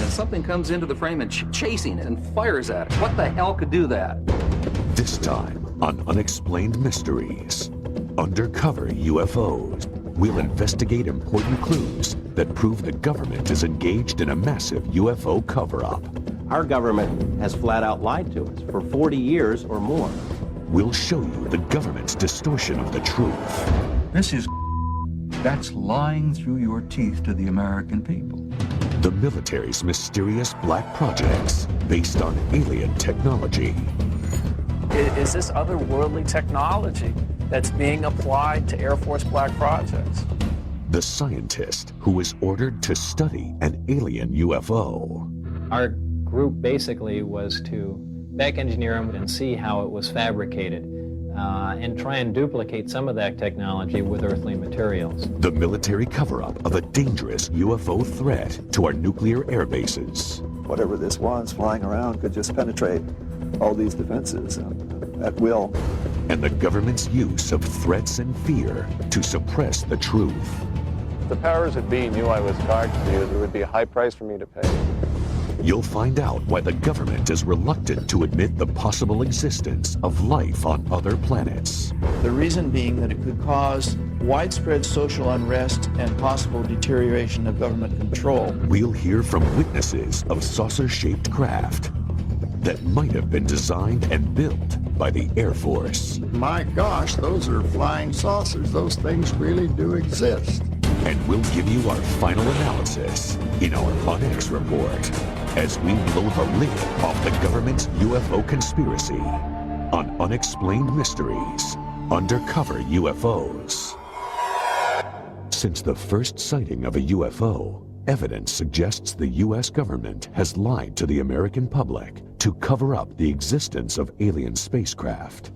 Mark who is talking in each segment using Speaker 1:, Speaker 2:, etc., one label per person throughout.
Speaker 1: Something comes into the frame and chasing it and fires at it. What the hell could do that?
Speaker 2: This time on Unexplained Mysteries, Undercover UFOs, we'll investigate important clues that prove the government is engaged in a massive UFO cover-up.
Speaker 3: Our government has flat out lied to us for 40 years or more.
Speaker 2: We'll show you the government's distortion of the truth.
Speaker 4: This is that's lying through your teeth to the American people.
Speaker 2: The military's mysterious black projects based on alien technology.
Speaker 5: Is this otherworldly technology that's being applied to Air Force black projects?
Speaker 2: The scientist who was ordered to study an alien UFO.
Speaker 6: Our group basically was to back engineer them and see how it was fabricated. And try and duplicate some of that technology with earthly materials.
Speaker 2: The military cover-up of a dangerous UFO threat to our nuclear air bases.
Speaker 7: Whatever this was flying around could just penetrate all these defenses at will.
Speaker 2: And the government's use of threats and fear to suppress the truth.
Speaker 8: If the powers that be knew I was targeted, there would be a high price for me to pay.
Speaker 2: You'll find out why the government is reluctant to admit the possible existence of life on other planets.
Speaker 9: The reason being that it could cause widespread social unrest and possible deterioration of government control.
Speaker 2: We'll hear from witnesses of saucer-shaped craft that might have been designed and built by the Air Force.
Speaker 10: My gosh, those are flying saucers. Those things really do exist.
Speaker 2: And we'll give you our final analysis in our UNEX report as we blow the lid off the government's UFO conspiracy on Unexplained Mysteries, Undercover UFOs. Since the first sighting of a UFO, evidence suggests the U.S. government has lied to the American public to cover up the existence of alien spacecraft.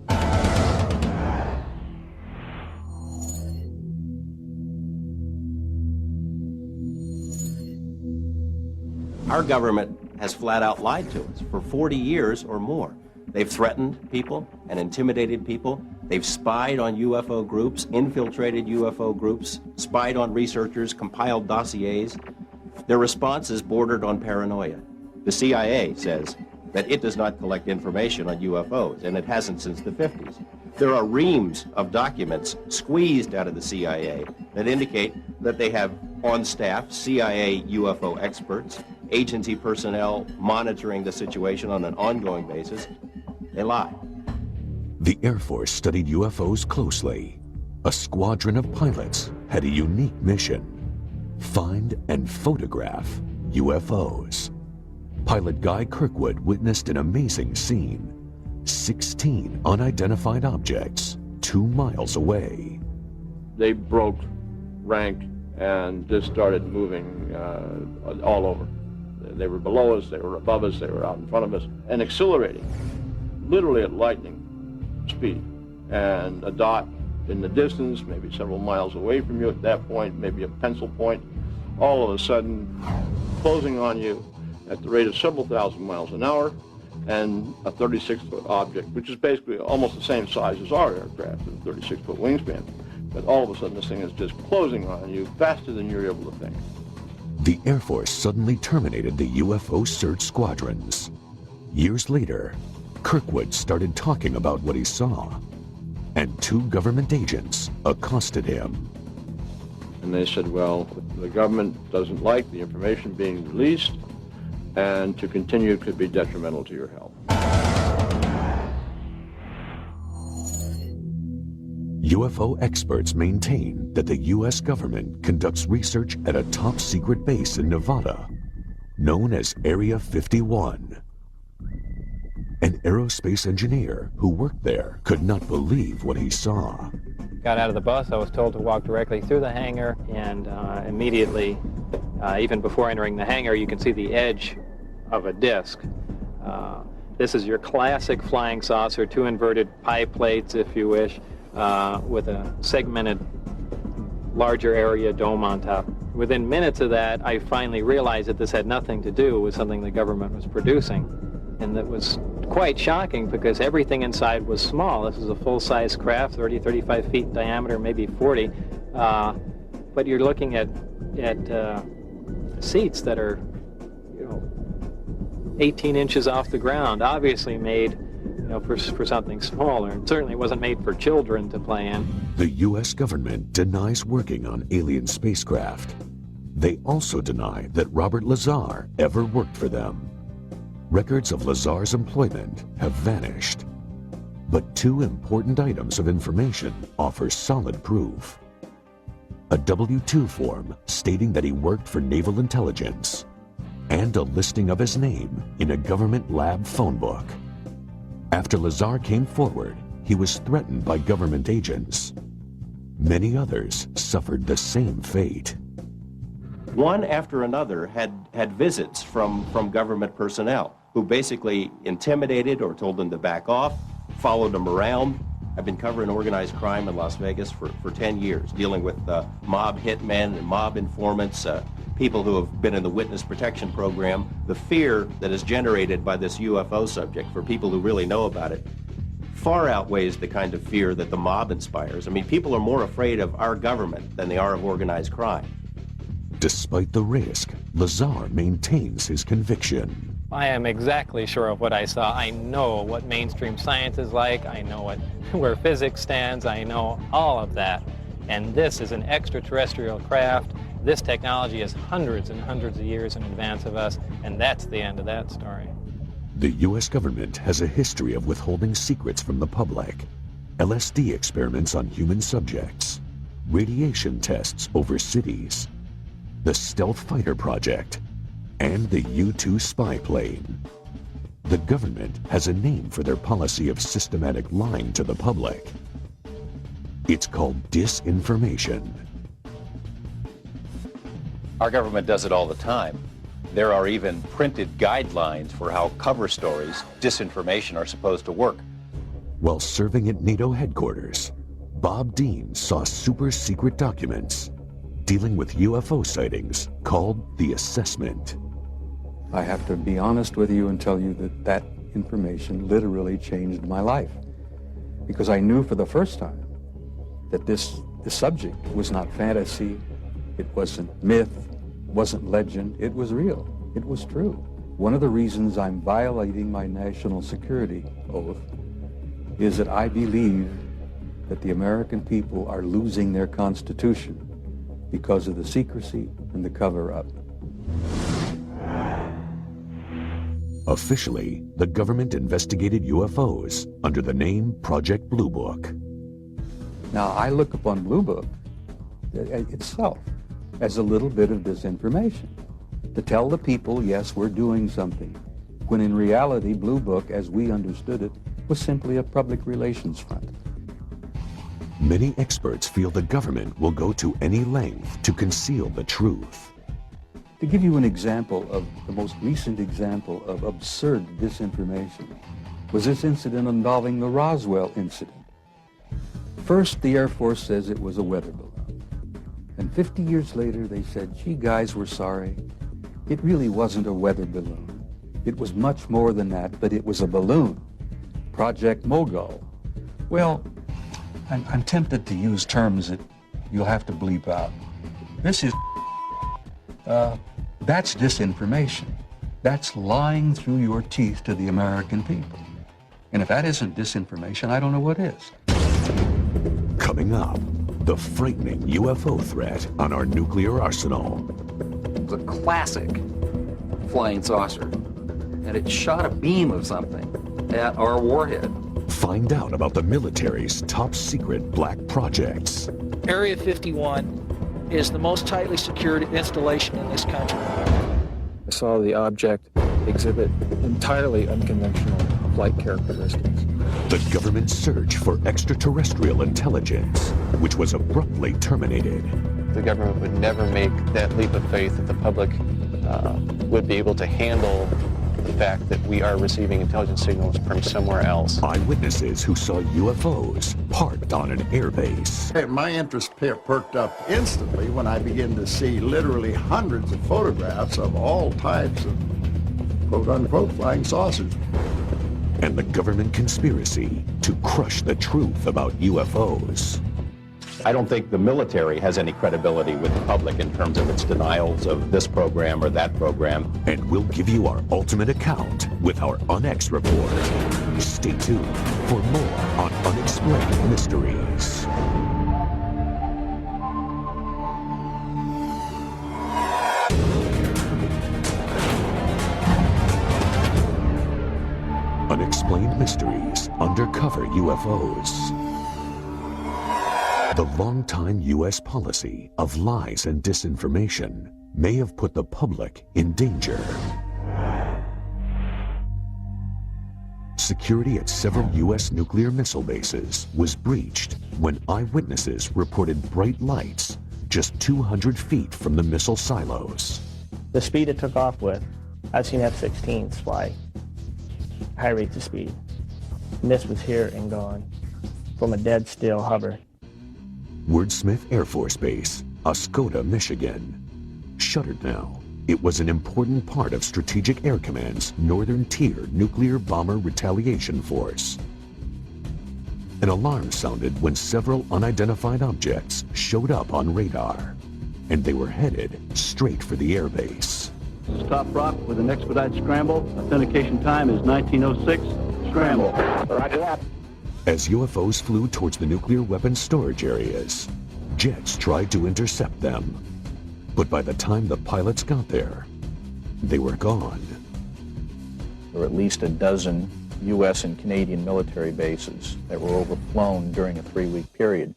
Speaker 3: Our government has flat out lied to us for 40 years or more. They've threatened people and intimidated people. They've spied on UFO groups, infiltrated UFO groups, spied on researchers, compiled dossiers. Their response is bordered on paranoia. The CIA says that it does not collect information on UFOs, and it hasn't since the 50s. There are reams of documents squeezed out of the CIA that indicate that they have on staff CIA UFO experts, agency personnel monitoring the situation on an ongoing basis. They lie.
Speaker 2: The Air Force studied UFOs closely. A squadron of pilots had a unique mission: find and photograph UFOs. Pilot Guy Kirkwood witnessed an amazing scene: 16 unidentified objects 2 miles away.
Speaker 11: They broke rank and just started moving all over. They were below us, they were above us, they were out in front of us, and accelerating, literally at lightning speed. And a dot in the distance, maybe several miles away from you at that point, maybe a pencil point, all of a sudden closing on you at the rate of several thousand miles an hour, and a 36-foot object, which is basically almost the same size as our aircraft, a 36-foot wingspan. But all of a sudden this thing is just closing on you faster than you're able to think.
Speaker 2: The Air Force suddenly terminated the UFO search squadrons. Years later, Kirkwood started talking about what he saw, and 2 government agents accosted him.
Speaker 11: And they said, well, the government doesn't like the information being released, and to continue could be detrimental to your health.
Speaker 2: UFO experts maintain that the U.S. government conducts research at a top-secret base in Nevada, known as Area 51. An aerospace engineer who worked there could not believe what he saw.
Speaker 6: Got out of the bus, I was told to walk directly through the hangar, and immediately, even before entering the hangar, you can see the edge of a disc. This is your classic flying saucer, 2 inverted pie plates, if you wish, with a segmented larger area dome on top. Within minutes of that, I finally realized that this had nothing to do with something the government was producing, and that was quite shocking because everything inside was small. This is a full-size craft, 30, 35 feet in diameter, maybe 40. But you're looking at seats that are, 18 inches off the ground, obviously made, for something smaller. And certainly wasn't made for children to play in.
Speaker 2: The U.S. government denies working on alien spacecraft. They also deny that Robert Lazar ever worked for them. Records of Lazar's employment have vanished. But two important items of information offer solid proof. A W-2 form stating that he worked for Naval Intelligence, and a listing of his name in a government lab phone book. After Lazar came forward, he was threatened by government agents. Many others suffered the same fate.
Speaker 3: One after another had visits from government personnel who basically intimidated or told them to back off, followed them around. I've been covering organized crime in Las Vegas for 10 years, dealing with mob hitmen and mob informants, people who have been in the witness protection program. The fear that is generated by this UFO subject for people who really know about it far outweighs the kind of fear that the mob inspires. I mean, people are more afraid of our government than they are of organized crime.
Speaker 2: Despite the risk, Lazar maintains his conviction.
Speaker 6: I am exactly sure of what I saw. I know what mainstream science is like. I know where physics stands. I know all of that. And this is an extraterrestrial craft. This technology is hundreds and hundreds of years in advance of us, and that's the end of that story.
Speaker 2: The U.S. government has a history of withholding secrets from the public. LSD experiments on human subjects, radiation tests over cities, the Stealth Fighter Project, and the U-2 spy plane. The government has a name for their policy of systematic lying to the public. It's called disinformation.
Speaker 12: Our government does it all the time. There are even printed guidelines for how cover stories, disinformation, are supposed to work.
Speaker 2: While serving at NATO headquarters, Bob Dean saw super secret documents dealing with UFO sightings called the Assessment.
Speaker 4: I have to be honest with you and tell you that that information literally changed my life, because I knew for the first time that the subject was not fantasy, it wasn't myth, wasn't legend, it was real, it was true. One of the reasons I'm violating my national security oath is that I believe that the American people are losing their Constitution because of the secrecy and the cover-up.
Speaker 2: Officially, the government investigated UFOs under the name Project Blue Book.
Speaker 4: Now, I look upon Blue Book itself as a little bit of disinformation, to tell the people, yes, we're doing something, when in reality, Blue Book, as we understood it, was simply a public relations front.
Speaker 2: Many experts feel the government will go to any length to conceal the truth.
Speaker 4: To give you an example of the most recent example of absurd disinformation was this incident involving the Roswell incident. First, the Air Force says it was a weather balloon. And 50 years later, they said, gee, guys, we're sorry. It really wasn't a weather balloon. It was much more than that, but it was a balloon. Project Mogul. Well, I'm tempted to use terms that you'll have to bleep out. This is that's disinformation. That's lying through your teeth to the American people. And if that isn't disinformation, I don't know what is.
Speaker 2: Coming up, the frightening UFO threat on our nuclear arsenal.
Speaker 1: It was a classic flying saucer, and it shot a beam of something at our warhead.
Speaker 2: Find out about the military's top secret black projects.
Speaker 13: Area 51 is the most tightly secured installation in this country.
Speaker 5: I saw the object exhibit entirely unconventional flight characteristics.
Speaker 2: The government's search for extraterrestrial intelligence, which was abruptly terminated.
Speaker 8: The government would never make that leap of faith that the public would be able to handle the fact that we are receiving intelligence signals from somewhere else.
Speaker 2: Eyewitnesses who saw UFOs parked on an airbase.
Speaker 10: Hey, my interest perked up instantly when I began to see literally hundreds of photographs of all types of quote-unquote flying saucers.
Speaker 2: and the government conspiracy to crush the truth about UFOs.
Speaker 12: I don't think the military has any credibility with the public in terms of its denials of this program or that program.
Speaker 2: And we'll give you our ultimate account with our UNEX report. Stay tuned for more on Unexplained Mysteries. Unexplained Mysteries, Undercover UFOs. The long-time U.S. policy of lies and disinformation may have put the public in danger. Security at several U.S. nuclear missile bases was breached when eyewitnesses reported bright lights just 200 feet from the missile silos.
Speaker 14: The speed it took off with, I've seen F-16s fly high rates of speed. And this was here and gone from a dead still hover.
Speaker 2: Wordsmith Air Force Base, Oscoda, Michigan. Shuttered now, it was an important part of Strategic Air Command's Northern Tier Nuclear Bomber Retaliation Force. An alarm sounded when several unidentified objects showed up on radar, and they were headed straight for the airbase.
Speaker 15: Stop rock with an expedite scramble. Authentication time is 1906. Scramble. Roger that.
Speaker 2: As UFOs flew towards the nuclear weapons storage areas, jets tried to intercept them. But by the time the pilots got there, they were gone.
Speaker 16: There were at least a dozen U.S. and Canadian military bases that were overflown during a 3-week period.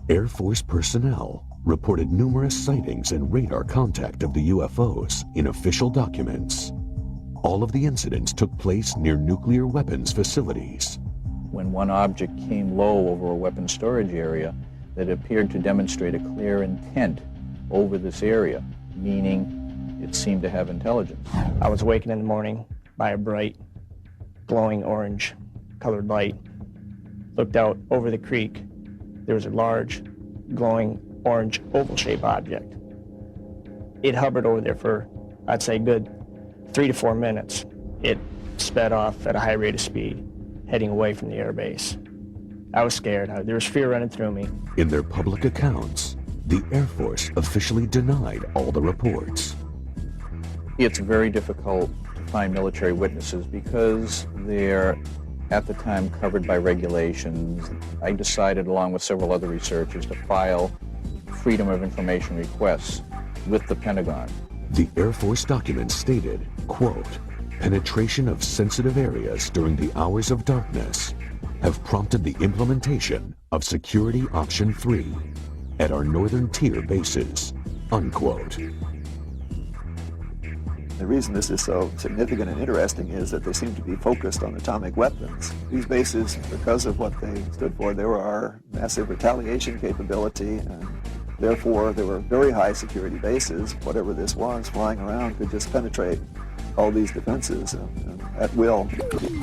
Speaker 2: Air Force personnel reported numerous sightings and radar contact of the UFOs in official documents. All of the incidents took place near nuclear weapons facilities.
Speaker 16: When one object came low over a weapons storage area, that appeared to demonstrate a clear intent over this area, meaning it seemed to have intelligence.
Speaker 14: I was awakened in the morning by a bright, glowing orange colored light. Looked out over the creek. There was a large, glowing orange oval-shaped object. It hovered over there for, I'd say, good 3 to 4 minutes. It sped off at a high rate of speed, heading away from the airbase. I was scared. There was fear running through me.
Speaker 2: In their public accounts, the Air Force officially denied all the reports.
Speaker 16: It's very difficult to find military witnesses because they're, at the time, covered by regulations. I decided, along with several other researchers, to file Freedom of Information requests with the Pentagon.
Speaker 2: The Air Force documents stated, quote, penetration of sensitive areas during the hours of darkness have prompted the implementation of Security Option 3 at our Northern Tier bases, unquote.
Speaker 7: The reason this is so significant and interesting is that they seem to be focused on atomic weapons. These bases, because of what they stood for, there were massive retaliation capability, and therefore there were very high security bases. Whatever this was flying around could just penetrate all these defenses at will.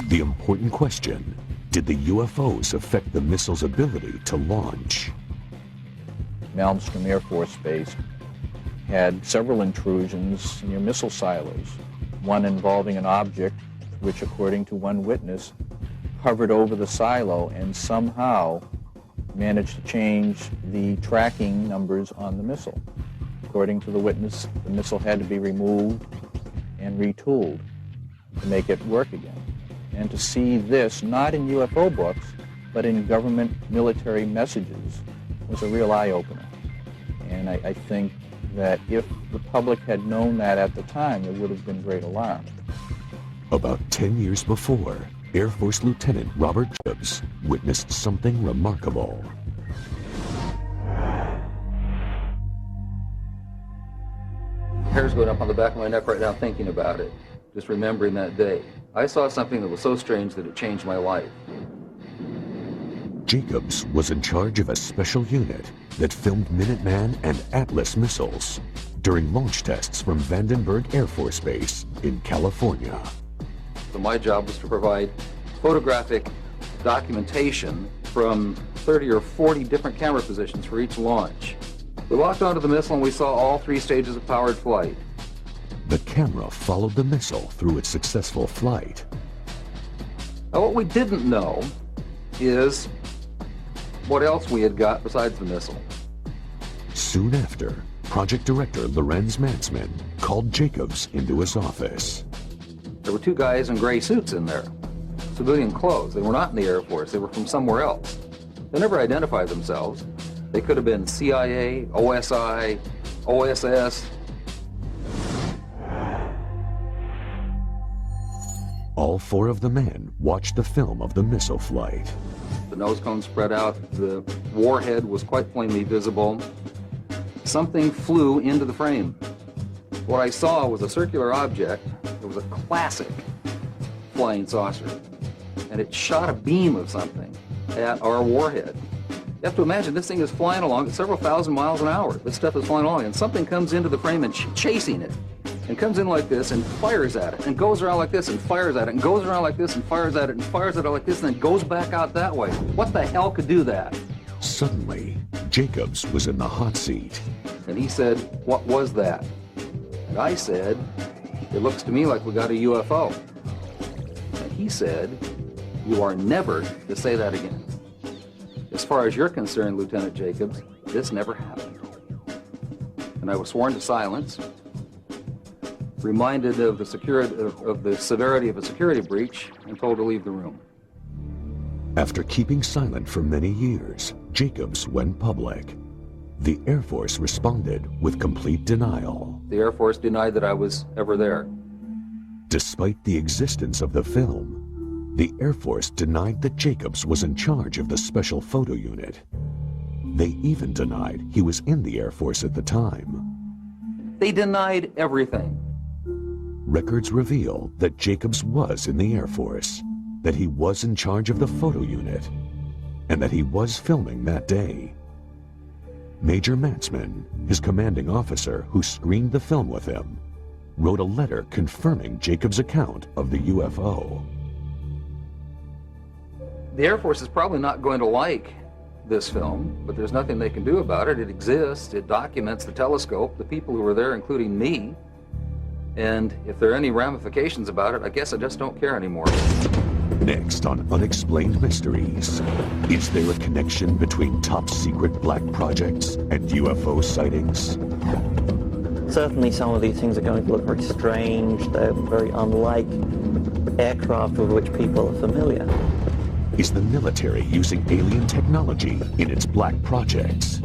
Speaker 2: The important question, did the UFOs affect the missile's ability to launch?
Speaker 16: Malmstrom Air Force Base had several intrusions near missile silos, one involving an object which, according to one witness, hovered over the silo and somehow managed to change the tracking numbers on the missile. According to the witness, the missile had to be removed and retooled to make it work again. And to see this, not in UFO books, but in government military messages, was a real eye-opener. And I think that if the public had known that at the time, there would have been great alarm.
Speaker 2: About 10 years before, Air Force Lieutenant Robert Jacobs witnessed something remarkable.
Speaker 1: Hair's going up on the back of my neck right now thinking about it, just remembering that day. I saw something that was so strange that it changed my life.
Speaker 2: Jacobs was in charge of a special unit that filmed Minuteman and Atlas missiles during launch tests from Vandenberg Air Force Base in California.
Speaker 1: So my job was to provide photographic documentation from 30 or 40 different camera positions for each launch. We walked onto the missile and we saw all 3 stages of powered flight.
Speaker 2: The camera followed the missile through its successful flight.
Speaker 1: Now, what we didn't know is what else we had got besides the missile.
Speaker 2: Soon after, Project Director Lorenz Mansman called Jacobs into his office.
Speaker 1: There were two guys in gray suits in there, civilian clothes. They were not in the Air Force. They were from somewhere else. They never identified themselves. They could have been CIA, OSI, OSS.
Speaker 2: All four of the men watched the film of the missile flight.
Speaker 1: The nose cone spread out. The warhead was quite plainly visible. Something flew into the frame. What I saw was a circular object. It was a classic flying saucer. And it shot a beam of something at our warhead. You have to imagine this thing is flying along at several thousand miles an hour. This stuff is flying along, and something comes into the frame and chasing it. And comes in like this and fires at it, and goes around like this and fires at it, and goes around like this and fires at it, and fires at it like this, and then goes back out that way. What the hell could do that?
Speaker 2: Suddenly, Jacobs was in the hot seat.
Speaker 1: And he said, "What was that?" And I said, "It looks to me like we got a UFO." And he said, "You are never to say that again. As far as you're concerned, Lieutenant Jacobs, this never happened." And I was sworn to silence, reminded of the severity of a security breach, and told to leave the room.
Speaker 2: After keeping silent for many years, Jacobs went public. The Air Force responded with complete denial.
Speaker 1: The Air Force denied that I was ever there.
Speaker 2: Despite the existence of the film, the Air Force denied that Jacobs was in charge of the Special Photo Unit. They even denied he was in the Air Force at the time.
Speaker 1: They denied everything.
Speaker 2: Records reveal that Jacobs was in the Air Force, that he was in charge of the photo unit, and that he was filming that day. Major Mansman, his commanding officer who screened the film with him, wrote a letter confirming Jacobs' account of the UFO.
Speaker 1: The Air Force is probably not going to like this film, but there's nothing they can do about it. It exists. It documents the telescope, the people who were there, including me. And if there are any ramifications about it, I guess I just don't care anymore.
Speaker 2: Next on Unexplained Mysteries, is there a connection between top-secret black projects and UFO sightings?
Speaker 17: Certainly some of these things are going to look very strange. They're very unlike aircraft with which people are familiar.
Speaker 2: Is the military using alien technology in its black projects?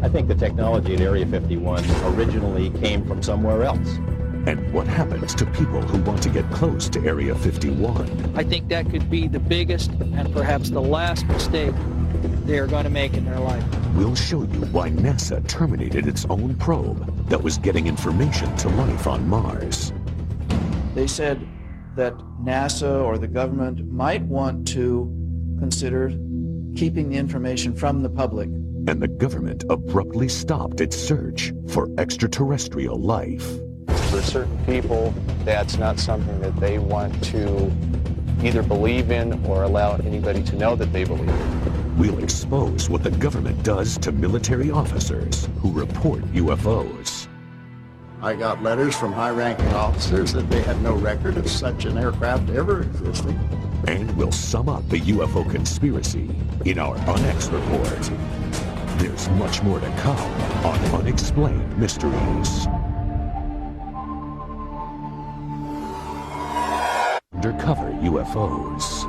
Speaker 12: I think the technology at Area 51 originally came from somewhere else.
Speaker 2: And what happens to people who want to get close to Area 51?
Speaker 13: I think that could be the biggest and perhaps the last mistake they are going to make in their life.
Speaker 2: We'll show you why NASA terminated its own probe that was getting information to life on Mars.
Speaker 9: They said that NASA or the government might want to consider keeping the information from the public.
Speaker 2: And the government abruptly stopped its search for extraterrestrial life.
Speaker 8: For certain people, that's not something that they want to either believe in or allow anybody to know that they believe in.
Speaker 2: We'll expose what the government does to military officers who report UFOs.
Speaker 10: I got letters from high-ranking officers that they had no record of such an aircraft ever existing.
Speaker 2: And we'll sum up the UFO conspiracy in our UNEX report. There's much more to come on Unexplained Mysteries. Undercover UFOs.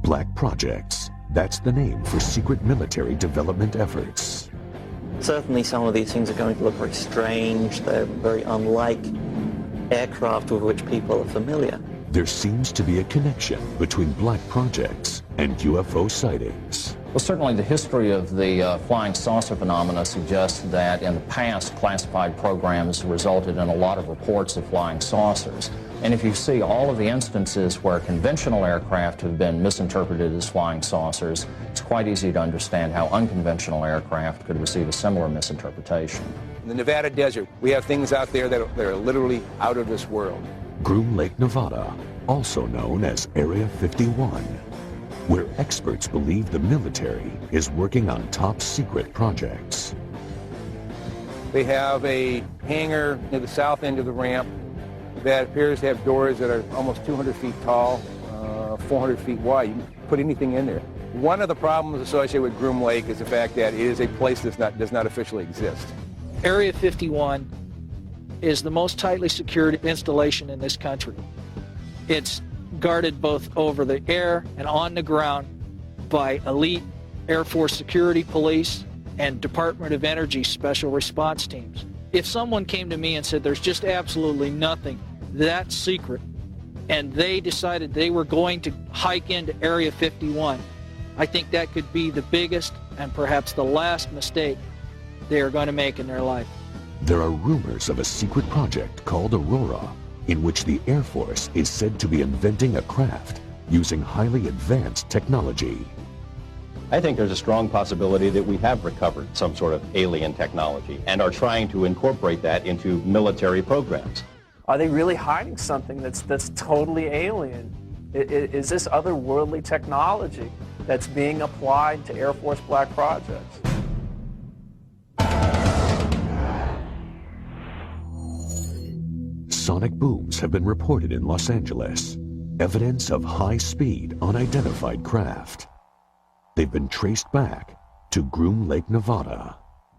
Speaker 2: Black projects. That's the name for secret military development efforts.
Speaker 17: Certainly some of these things are going to look very strange. They're very unlike aircraft with which people are familiar.
Speaker 2: There seems to be a connection between black projects and UFO sightings.
Speaker 18: Well, certainly the history of the flying saucer phenomena suggests that in the past, classified programs resulted in a lot of reports of flying saucers. And if you see all of the instances where conventional aircraft have been misinterpreted as flying saucers, it's quite easy to understand how unconventional aircraft could receive a similar misinterpretation.
Speaker 19: In the Nevada desert, we have things out there that are literally out of this world.
Speaker 2: Groom Lake, Nevada, also known as Area 51, where experts believe the military is working on top-secret projects.
Speaker 19: They have a hangar near the south end of the ramp that appears to have doors that are almost 200 feet tall, 400 feet wide. You can put anything in there. One of the problems associated with Groom Lake is the fact that it is a place that does not officially exist.
Speaker 13: Area 51 is the most tightly secured installation in this country. It's guarded both over the air and on the ground by elite Air Force security police and Department of Energy special response teams. If someone came to me and said there's just absolutely nothing that's secret, and they decided they were going to hike into Area 51, I think that could be the biggest and perhaps the last mistake they are going to make in their life.
Speaker 2: There are rumors of a secret project called Aurora, in which the Air Force is said to be inventing a craft using highly advanced technology.
Speaker 12: I think there's a strong possibility that we have recovered some sort of alien technology and are trying to incorporate that into military programs.
Speaker 5: Are they really hiding something that's totally alien? Is this otherworldly technology that's being applied to Air Force black projects?
Speaker 2: Sonic booms have been reported in Los Angeles, evidence of high-speed, unidentified craft. They've been traced back to Groom Lake, Nevada.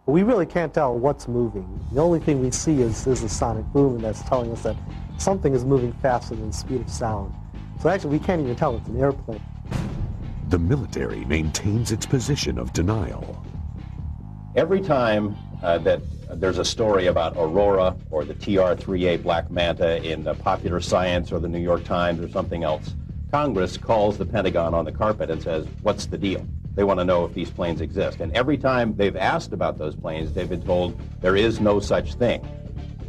Speaker 20: We really can't tell what's moving. The only thing we see is a sonic boom, and that's telling us that something is moving faster than the speed of sound. So actually, we can't even tell it's an airplane.
Speaker 2: The military maintains its position of denial.
Speaker 12: Every time that there's a story about Aurora or the TR-3A Black Manta in Popular Science or the New York Times or something else, Congress calls the Pentagon on the carpet and says, what's the deal? They want to know if these planes exist. And every time they've asked about those planes, they've been told there is no such thing.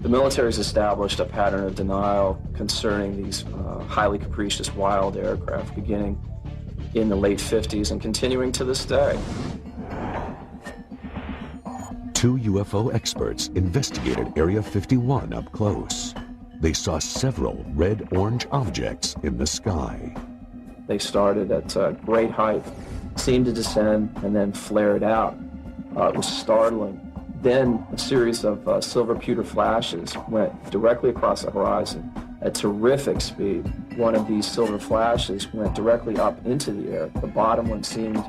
Speaker 5: The military's established a pattern of denial concerning these highly capricious wild aircraft beginning in the late 50s and continuing to this day.
Speaker 2: 2 UFO experts investigated Area 51 up close. They saw several red-orange objects in the sky.
Speaker 5: They started at great height, seemed to descend, and then flared out. It was startling. Then a series of silver pewter flashes went directly across the horizon at terrific speed. One of these silver flashes went directly up into the air. The bottom one seemed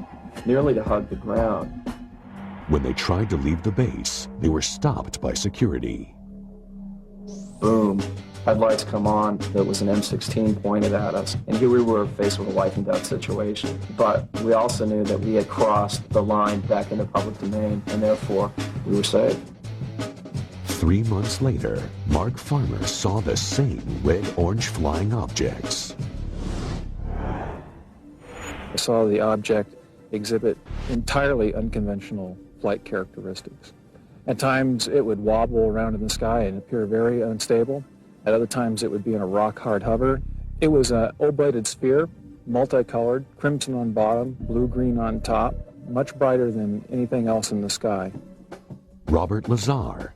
Speaker 5: nearly to hug the ground.
Speaker 2: When they tried to leave the base, they were stopped by security.
Speaker 5: Boom. Headlights come on. There was an M16 pointed at us. And here we were faced with a life and death situation. But we also knew that we had crossed the line back into public domain, and therefore we were saved.
Speaker 2: 3 months later, Mark Farmer saw the same red-orange flying objects.
Speaker 21: I saw the object exhibit entirely unconventional flight characteristics. At times it would wobble around in the sky and appear very unstable. At other times it would be in a rock-hard hover. It was an oblated sphere, multicolored, crimson on bottom, blue-green on top, much brighter than anything else in the sky.
Speaker 2: Robert Lazar,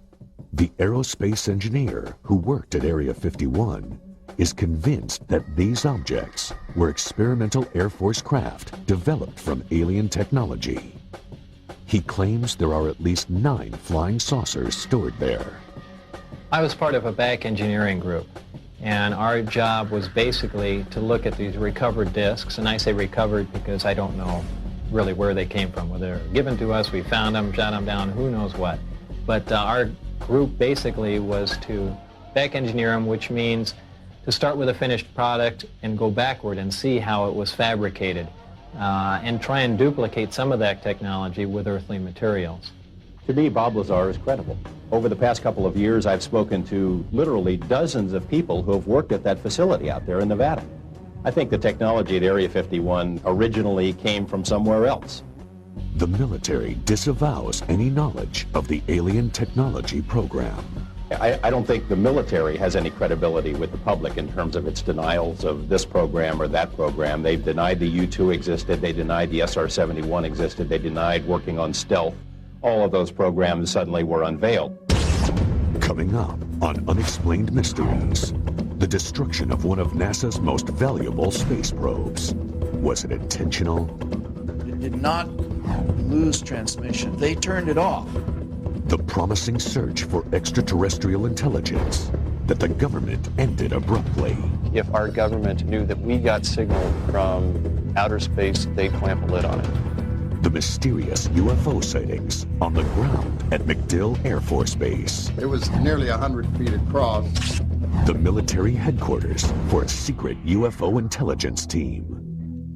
Speaker 2: the aerospace engineer who worked at Area 51, is convinced that these objects were experimental Air Force craft developed from alien technology. He claims there are at least 9 flying saucers stored there.
Speaker 6: I was part of a back engineering group, and our job was basically to look at these recovered discs, and I say recovered because I don't know really where they came from. Whether they were given to us, we found them, shot them down, who knows what. But our group basically was to back engineer them, which means to start with a finished product and go backward and see how it was fabricated, and try and duplicate some of that technology with earthly materials.
Speaker 12: To me, Bob Lazar is credible. Over the past couple of years, I've spoken to literally dozens of people who have worked at that facility out there in Nevada. I think the technology at Area 51 originally came from somewhere else.
Speaker 2: The military disavows any knowledge of the alien technology program.
Speaker 12: I don't think the military has any credibility with the public in terms of its denials of this program or that program. They've denied the U-2 existed, they denied the SR-71 existed, they denied working on stealth. All of those programs suddenly were unveiled.
Speaker 2: Coming up on Unexplained Mysteries, the destruction of one of NASA's most valuable space probes. Was it intentional?
Speaker 9: It did not lose transmission. They turned it off.
Speaker 2: The promising search for extraterrestrial intelligence that the government ended abruptly.
Speaker 8: If our government knew that we got signal from outer space, they'd clamp a lid on it.
Speaker 2: The mysterious UFO sightings on the ground at MacDill Air Force Base.
Speaker 10: It was nearly 100 feet across.
Speaker 2: The military headquarters for a secret UFO intelligence team.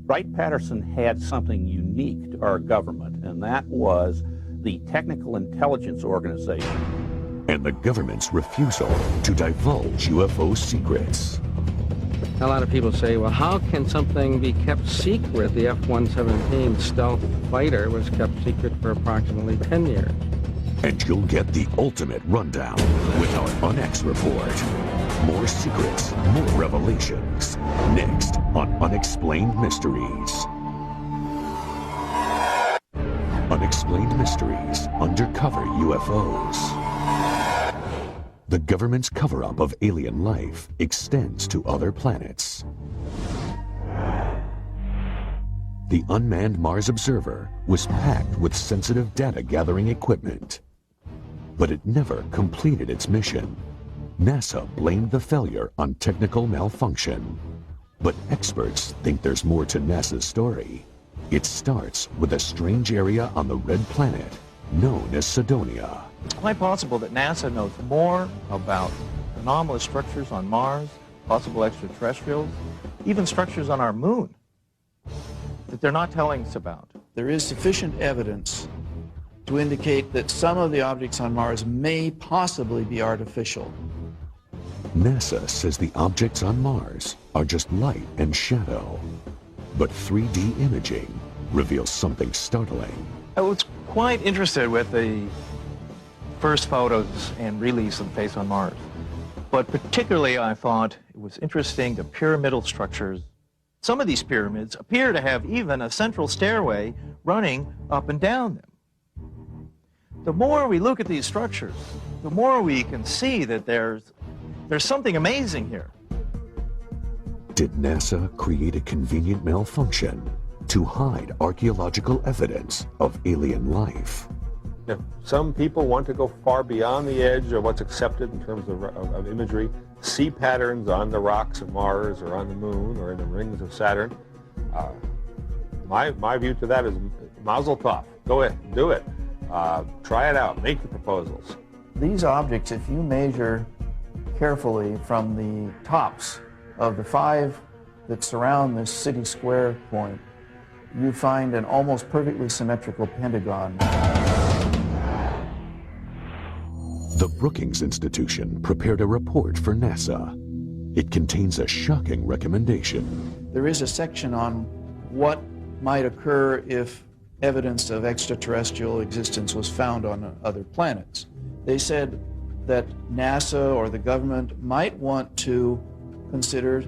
Speaker 15: Wright-Patterson had something unique to our government, and that was the Technical Intelligence Organization.
Speaker 2: And the government's refusal to divulge UFO secrets.
Speaker 11: A lot of people say, well, how can something be kept secret? The F-117 stealth fighter was kept secret for approximately 10 years.
Speaker 2: And you'll get the ultimate rundown with our UNEX report. More secrets, more revelations. Next on Unexplained Mysteries. Unexplained Mysteries, Undercover UFOs. The government's cover-up of alien life extends to other planets. The unmanned Mars Observer was packed with sensitive data-gathering equipment. But it never completed its mission. NASA blamed the failure on technical malfunction. But experts think there's more to NASA's story. It starts with a strange area on the red planet known as Cydonia.
Speaker 14: It's quite possible that NASA knows more about anomalous structures on Mars, possible extraterrestrials, even structures on our moon that they're not telling us about.
Speaker 9: There is sufficient evidence to indicate that some of the objects on Mars may possibly be artificial.
Speaker 2: NASA says the objects on Mars are just light and shadow. But 3D imaging reveals something startling.
Speaker 14: I was quite interested with the first photos and release of the face on Mars. But particularly I thought it was interesting the pyramidal structures. Some of these pyramids appear to have even a central stairway running up and down them. The more we look at these structures, the more we can see that there's something amazing here.
Speaker 2: Did NASA create a convenient malfunction to hide archaeological evidence of alien life?
Speaker 22: If some people want to go far beyond the edge of what's accepted in terms of imagery, see patterns on the rocks of Mars or on the moon or in the rings of Saturn, my view to that is mazel tov. Go ahead, do it. Try it out, make the proposals.
Speaker 9: These objects, if you measure carefully from the tops of the 5 that surround this city square point, you find an almost perfectly symmetrical pentagon.
Speaker 2: The Brookings Institution prepared a report for NASA. It contains a shocking recommendation.
Speaker 9: There is a section on what might occur if evidence of extraterrestrial existence was found on other planets. They said that NASA or the government might want to consider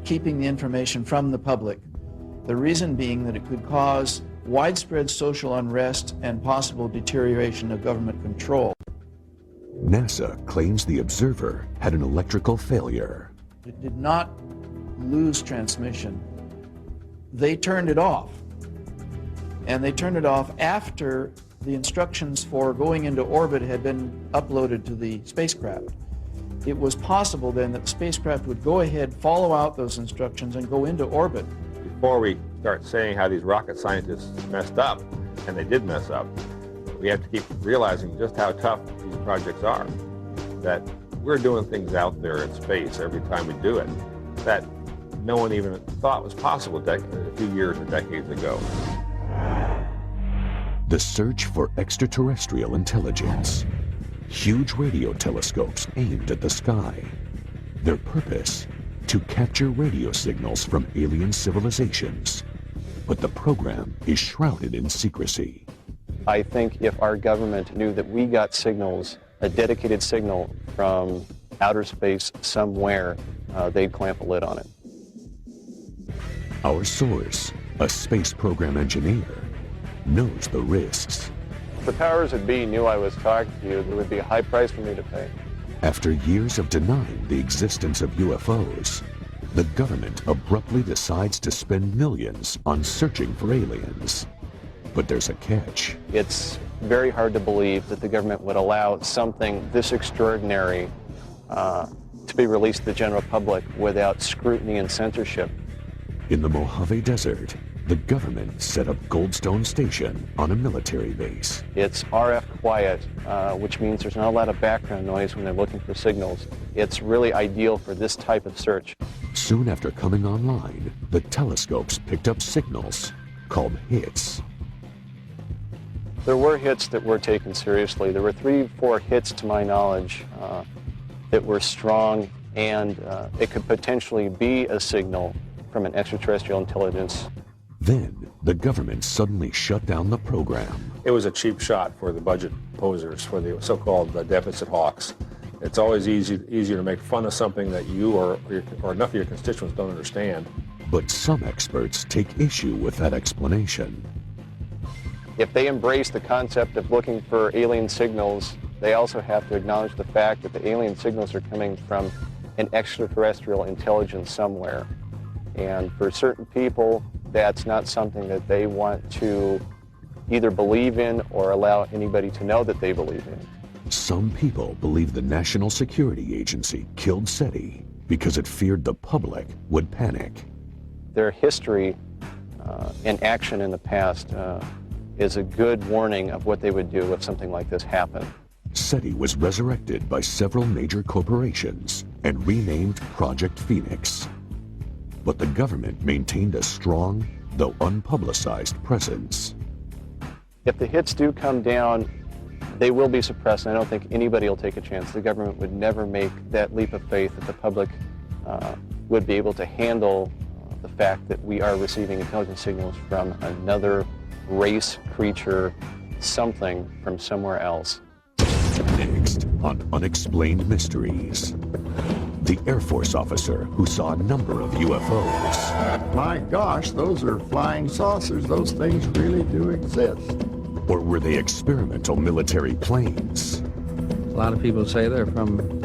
Speaker 9: keeping the information from the public. The reason being that it could cause widespread social unrest and possible deterioration of government control.
Speaker 2: NASA claims the observer had an electrical failure.
Speaker 9: It did not lose transmission. They turned it off. And they turned it off after the instructions for going into orbit had been uploaded to the spacecraft. It was possible then that the spacecraft would go ahead, follow out those instructions, and go into orbit.
Speaker 22: Before we start saying how these rocket scientists messed up, and they did mess up, we have to keep realizing just how tough these projects are. That we're doing things out there in space every time we do it that no one even thought was possible a few years or decades ago.
Speaker 2: The search for extraterrestrial intelligence. Huge radio telescopes aimed at the sky. Their purpose? To capture radio signals from alien civilizations. But the program is shrouded in secrecy.
Speaker 8: I think if our government knew that we got signals, a dedicated signal from outer space somewhere, they'd clamp a lid on it.
Speaker 2: Our source, a space program engineer, knows the risks.
Speaker 8: If the powers that be knew I was talking to you, there would be a high price for me to pay.
Speaker 2: After years of denying the existence of UFOs, the government abruptly decides to spend millions on searching for aliens. But there's a catch.
Speaker 8: It's very hard to believe that the government would allow something this extraordinary to be released to the general public without scrutiny and censorship.
Speaker 2: In the Mojave Desert, the government set up Goldstone Station on a military base.
Speaker 8: It's RF quiet, which means there's not a lot of background noise when they're looking for signals. It's really ideal for this type of search.
Speaker 2: Soon after coming online, the telescopes picked up signals called hits.
Speaker 8: There were hits that were taken seriously. There were 3-4 hits, to my knowledge, that were strong, and it could potentially be a signal from an extraterrestrial intelligence.
Speaker 2: Then, the government suddenly shut down the program.
Speaker 22: It was a cheap shot for the budget posers, for the so-called deficit hawks. It's always easier to make fun of something that you or enough of your constituents don't understand.
Speaker 2: But some experts take issue with that explanation.
Speaker 8: If they embrace the concept of looking for alien signals, they also have to acknowledge the fact that the alien signals are coming from an extraterrestrial intelligence somewhere. And for certain people, that's not something that they want to either believe in or allow anybody to know that they believe in.
Speaker 2: Some people believe the National Security Agency killed SETI because it feared the public would panic.
Speaker 8: Their history and action in the past is a good warning of what they would do if something like this happened.
Speaker 2: SETI was resurrected by several major corporations and renamed Project Phoenix. But the government maintained a strong, though unpublicized, presence.
Speaker 8: If the hits do come down, they will be suppressed, and I don't think anybody will take a chance. The government would never make that leap of faith that the public would be able to handle the fact that we are receiving intelligence signals from another race, creature, something from somewhere else.
Speaker 2: Next on Unexplained Mysteries, the Air Force officer who saw a number of UFOs.
Speaker 10: My gosh, those are flying saucers. Those things really do exist.
Speaker 2: Or were they experimental military planes?
Speaker 11: A lot of people say they're from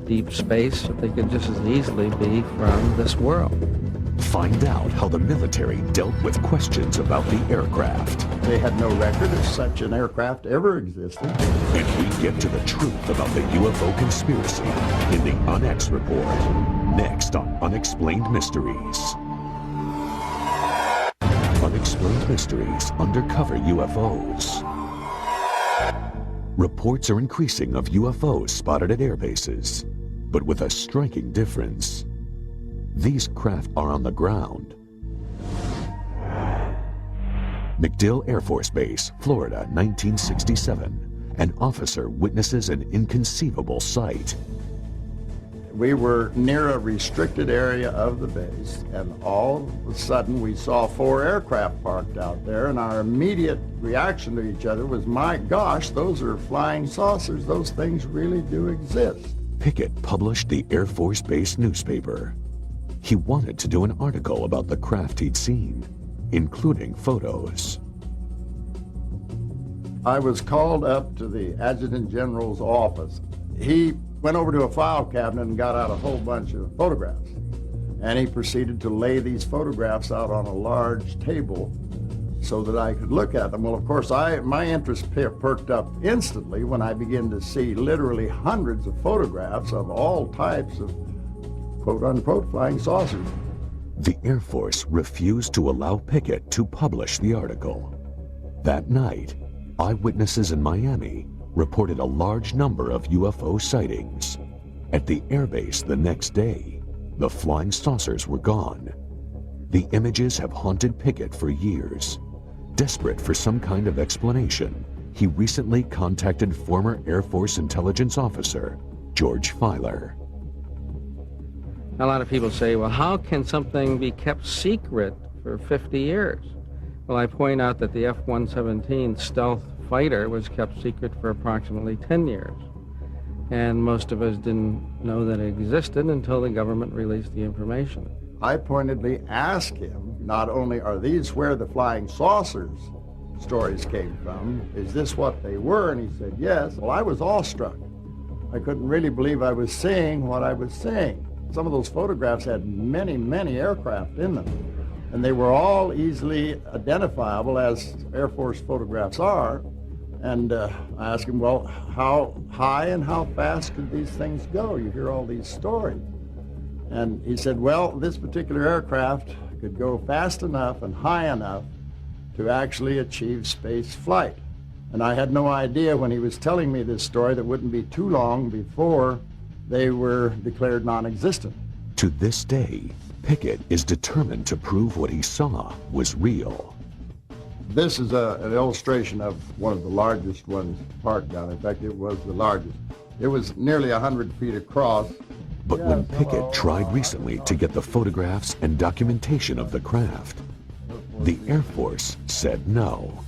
Speaker 11: deep space, but they could just as easily be from this world.
Speaker 2: Find out how the military dealt with questions about the aircraft.
Speaker 10: They had no record of such an aircraft ever existing.
Speaker 2: And we get to the truth about the UFO conspiracy in the UNEX Report, next on Unexplained Mysteries. Unexplained Mysteries Undercover UFOs. Reports are increasing of UFOs spotted at air bases, but with a striking difference. These craft are on the ground. MacDill Air Force Base, Florida, 1967. An officer witnesses an inconceivable sight.
Speaker 10: We were near a restricted area of the base, and all of a sudden we saw 4 aircraft parked out there, and our immediate reaction to each other was, my gosh, those are flying saucers. Those things really do exist.
Speaker 2: Pickett published the Air Force Base newspaper. He wanted to do an article about the craft he'd seen, including photos.
Speaker 10: I was called up to the Adjutant General's office. He went over to a file cabinet and got out a whole bunch of photographs. And he proceeded to lay these photographs out on a large table so that I could look at them. Well, of course, my interest perked up instantly when I began to see literally hundreds of photographs of all types of quote-unquote flying saucers.
Speaker 2: The Air Force refused to allow Pickett to publish the article. That night, eyewitnesses in Miami reported a large number of UFO sightings. At the airbase the next day, the flying saucers were gone. The images have haunted Pickett for years. Desperate for some kind of explanation, he recently contacted former Air Force intelligence officer George Filer.
Speaker 11: A lot of people say, well, how can something be kept secret for 50 years? Well, I point out that the F-117 stealth fighter was kept secret for approximately 10 years. And most of us didn't know that it existed until the government released the information.
Speaker 10: I pointedly asked him, not only are these where the flying saucers stories came from, is this what they were? And he said, yes. Well, I was awestruck. I couldn't really believe I was seeing what I was seeing. Some of those photographs had many, many aircraft in them, and they were all easily identifiable, as Air Force photographs are, And I asked him, well, how high and how fast could these things go? You hear all these stories. And he said, well, this particular aircraft could go fast enough and high enough to actually achieve space flight. And I had no idea when he was telling me this story that it wouldn't be too long before they were declared non-existent.
Speaker 2: To this day, Pickett is determined to prove what he saw was real.
Speaker 10: This is an illustration of one of the largest ones parked down. In fact, it was the largest. It was nearly 100 feet across.
Speaker 2: But when Pickett tried recently to get the photographs and documentation of the craft, the Air Force said no.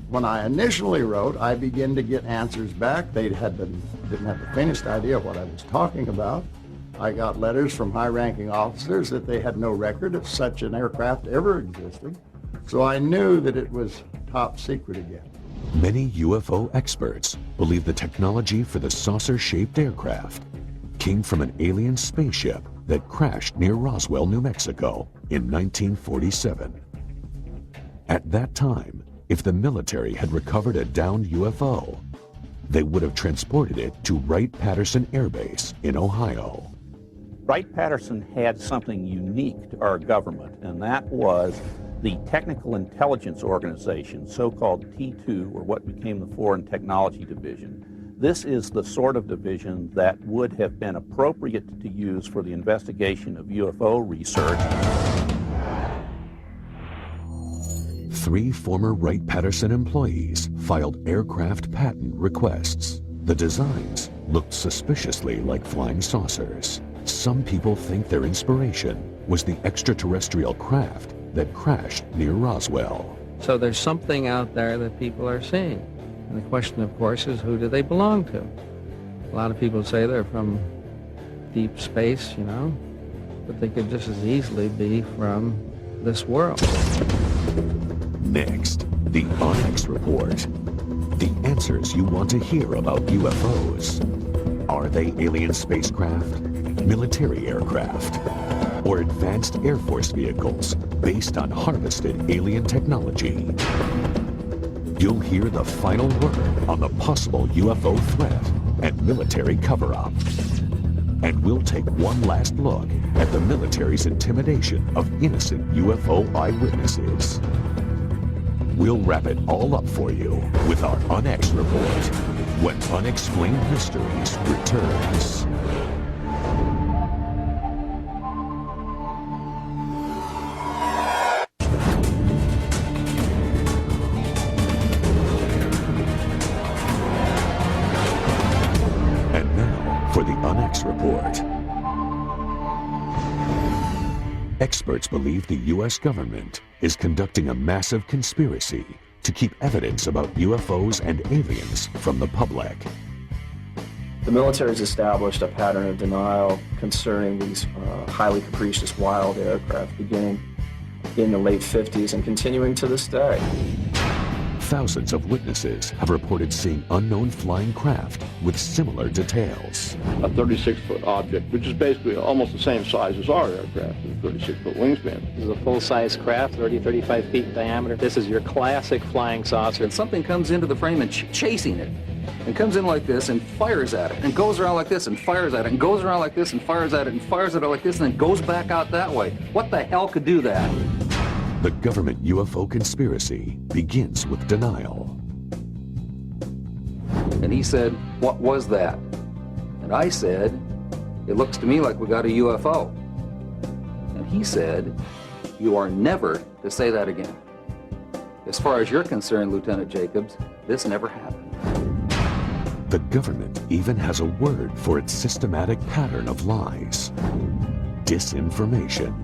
Speaker 10: When I initially wrote, I began to get answers back. They didn't have the faintest idea what I was talking about. I got letters from high-ranking officers that they had no record of such an aircraft ever existing. So I knew that it was top secret again.
Speaker 2: Many UFO experts believe the technology for the saucer-shaped aircraft came from an alien spaceship that crashed near Roswell, New Mexico in 1947. At that time, if the military had recovered a downed UFO, they would have transported it to Wright-Patterson Air Base in Ohio.
Speaker 15: Wright-Patterson had something unique to our government, and that was the Technical Intelligence Organization, so-called T2, or what became the Foreign Technology Division. This is the sort of division that would have been appropriate to use for the investigation of UFO research.
Speaker 2: 3 former Wright-Patterson employees filed aircraft patent requests. The designs looked suspiciously like flying saucers. Some people think their inspiration was the extraterrestrial craft that crashed near Roswell.
Speaker 11: So there's something out there that people are seeing. And the question, of course, is who do they belong to? A lot of people say they're from deep space, you know, but they could just as easily be from this world.
Speaker 2: Next, the Onyx Report. The answers you want to hear about UFOs. Are they alien spacecraft, military aircraft, or advanced Air Force vehicles based on harvested alien technology? You'll hear the final word on the possible UFO threat and military cover-up. And we'll take one last look at the military's intimidation of innocent UFO eyewitnesses. We'll wrap it all up for you with our UNEX Report when Unexplained Mysteries returns. And now for the UNEX Report. Experts believe the U.S. government is conducting a massive conspiracy to keep evidence about UFOs and aliens from the public.
Speaker 5: The military has established a pattern of denial concerning these highly capricious wild aircraft beginning in the late 50s and continuing to this day.
Speaker 2: Thousands of witnesses have reported seeing unknown flying craft with similar details.
Speaker 3: A 36-foot object, which is basically almost the same size as our aircraft, with a 36-foot wingspan.
Speaker 6: This is a full-size craft, 35 feet in diameter. This is your classic flying saucer.
Speaker 1: And something comes into the frame and chasing it. And comes in like this and fires at it. And goes around like this and fires at it. And goes around like this and fires at it and fires at it like this and then goes back out that way. What the hell could do that?
Speaker 2: The government UFO conspiracy begins with denial.
Speaker 1: And he said, "What was that?" And I said, "It looks to me like we got a UFO." And he said, "You are never to say that again. As far as you're concerned, Lieutenant Jacobs, this never happened."
Speaker 2: The government even has a word for its systematic pattern of lies: disinformation.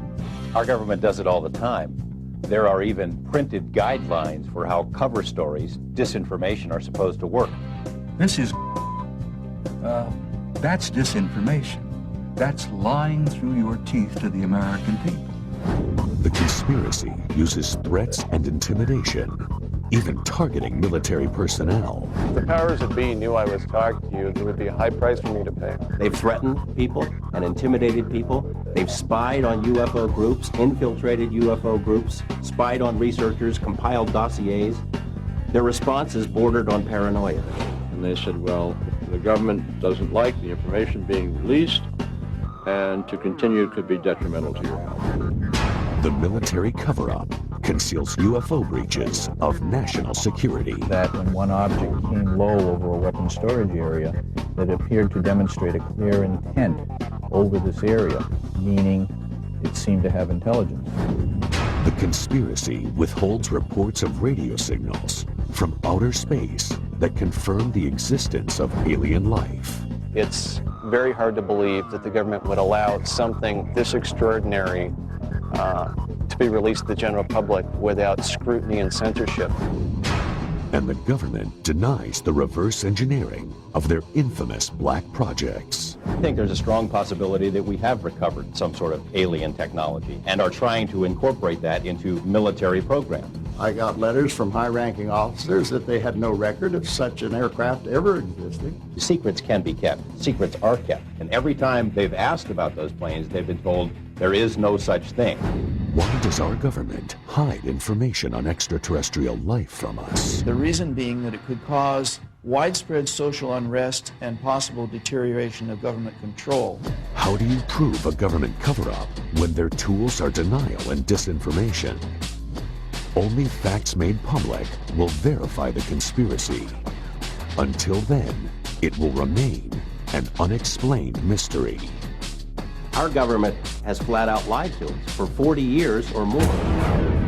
Speaker 12: Our government does it all the time. There are even printed guidelines for how cover stories, disinformation, are supposed to work.
Speaker 4: This is, that's disinformation. That's lying through your teeth to the American people.
Speaker 2: The conspiracy uses threats and intimidation, even targeting military personnel.
Speaker 8: If the powers that be knew I was talking to you, there would be a high price for me to pay.
Speaker 23: They've threatened people and intimidated people. They've spied on UFO groups, infiltrated UFO groups, spied on researchers, compiled dossiers. Their responses bordered on paranoia.
Speaker 3: And they said, well, if the government doesn't like the information being released, and to continue could be detrimental to your health.
Speaker 2: The military cover-up conceals UFO breaches of national security.
Speaker 7: That when one object came low over a weapons storage area, that appeared to demonstrate a clear intent over this area, meaning it seemed to have intelligence.
Speaker 2: The conspiracy withholds reports of radio signals from outer space that confirm the existence of alien life.
Speaker 8: It's very hard to believe that the government would allow something this extraordinary to be released to the general public without scrutiny and censorship.
Speaker 2: And the government denies the reverse engineering of their infamous black projects.
Speaker 12: I think there's a strong possibility that we have recovered some sort of alien technology and are trying to incorporate that into military programs.
Speaker 10: I got letters from high-ranking officers that they had no record of such an aircraft ever existing.
Speaker 12: Secrets can be kept. Secrets are kept. And every time they've asked about those planes, they've been told there is no such thing.
Speaker 2: Why does our government hide information on extraterrestrial life from us?
Speaker 9: The reason being that it could cause widespread social unrest and possible deterioration of government control.
Speaker 2: How do you prove a government cover-up when their tools are denial and disinformation? Only facts made public will verify the conspiracy. Until then, it will remain an unexplained mystery.
Speaker 23: Our government has flat out lied to us for 40 years or more.